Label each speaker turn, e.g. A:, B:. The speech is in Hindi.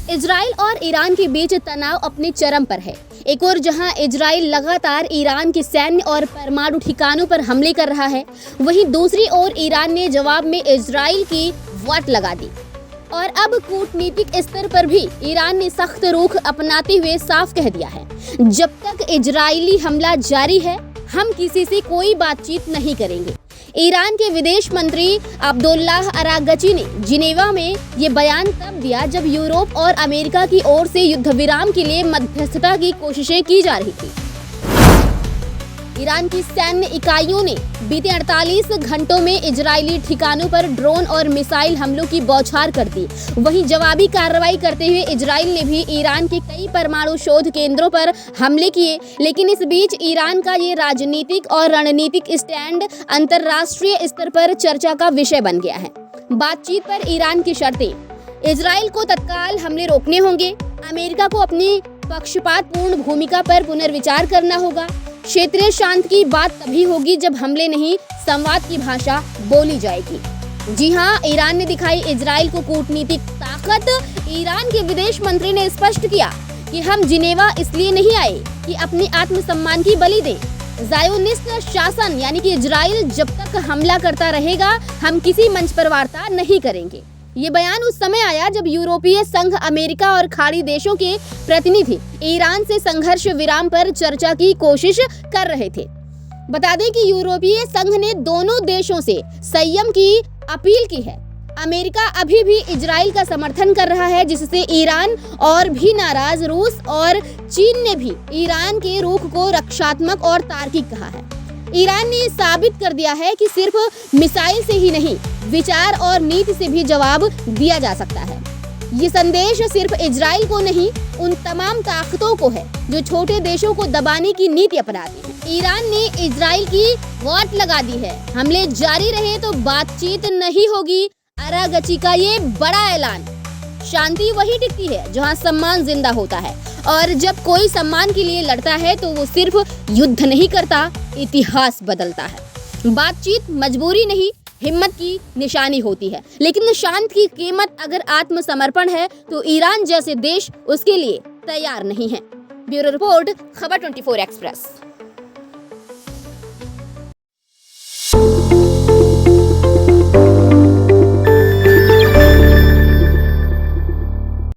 A: इजराइल और ईरान के बीच तनाव अपने चरम पर है। एक और जहां इजराइल लगातार ईरान के सैन्य और परमाणु ठिकानों पर हमले कर रहा है, वहीं दूसरी ओर ईरान ने जवाब में इजराइल की वाट लगा दी। और अब कूटनीतिक स्तर पर भी ईरान ने सख्त रुख अपनाते हुए साफ कह दिया है, जब तक इजरायली हमला जारी है, हम किसी से कोई बातचीत नहीं करेंगे। ईरान के विदेश मंत्री अब्दुल्लाह अरागची ने जिनेवा में ये बयान तब दिया जब यूरोप और अमेरिका की ओर से युद्ध विराम के लिए मध्यस्थता की कोशिशें की जा रही थी। ईरान की सैन्य इकाइयों ने बीते 48 घंटों में इजरायली ठिकानों पर ड्रोन और मिसाइल हमलों की बौछार कर दी। वहीं जवाबी कार्रवाई करते हुए इजराइल ने भी ईरान के कई परमाणु शोध केंद्रों पर हमले किए। लेकिन इस बीच ईरान का ये राजनीतिक और रणनीतिक स्टैंड अंतर्राष्ट्रीय स्तर पर चर्चा का विषय बन गया है। बातचीत पर ईरान की शर्तें: इजराइल को तत्काल हमले रोकने होंगे, अमेरिका को अपनी पक्षपातपूर्ण भूमिका पर पुनर्विचार करना होगा, क्षेत्रीय शांति की बात तभी होगी जब हमले नहीं, संवाद की भाषा बोली जाएगी। जी हाँ, ईरान ने दिखाई इजराइल को कूटनीतिक ताकत। ईरान के विदेश मंत्री ने स्पष्ट किया कि हम जिनेवा इसलिए नहीं आए कि अपने आत्मसम्मान की बलि दें। ज़ायोनिस्ट शासन यानी कि इजराइल जब तक हमला करता रहेगा, हम किसी मंच पर वार्ता नहीं करेंगे। ये बयान उस समय आया जब यूरोपीय संघ, अमेरिका और खाड़ी देशों के प्रतिनिधि ईरान से संघर्ष विराम पर चर्चा की कोशिश कर रहे थे। बता दें कि यूरोपीय संघ ने दोनों देशों से संयम की अपील की है। अमेरिका अभी भी इजराइल का समर्थन कर रहा है, जिससे ईरान और भी नाराज। रूस और चीन ने भी ईरान के रुख को रक्षात्मक और तार्किक कहा है। ईरान ने साबित कर दिया है कि सिर्फ मिसाइल से ही नहीं, विचार और नीति से भी जवाब दिया जा सकता है। ये संदेश सिर्फ इजराइल को नहीं, उन तमाम ताकतों को है जो छोटे देशों को दबाने की नीति अपनाती हैं। ईरान ने इजराइल की वाट लगा दी है, हमले जारी रहे तो बातचीत नहीं होगी। अरागची का ये बड़ा ऐलान। शांति वही टिकती है जहां सम्मान जिंदा होता है, और जब कोई सम्मान के लिए लड़ता है तो वो सिर्फ युद्ध नहीं करता, इतिहास बदलता है। बातचीत मजबूरी नहीं, हिम्मत की निशानी होती है, लेकिन शांति की कीमत अगर आत्मसमर्पण है तो ईरान जैसे देश उसके लिए तैयार नहीं है। ब्यूरो रिपोर्ट, खबर 24 एक्सप्रेस।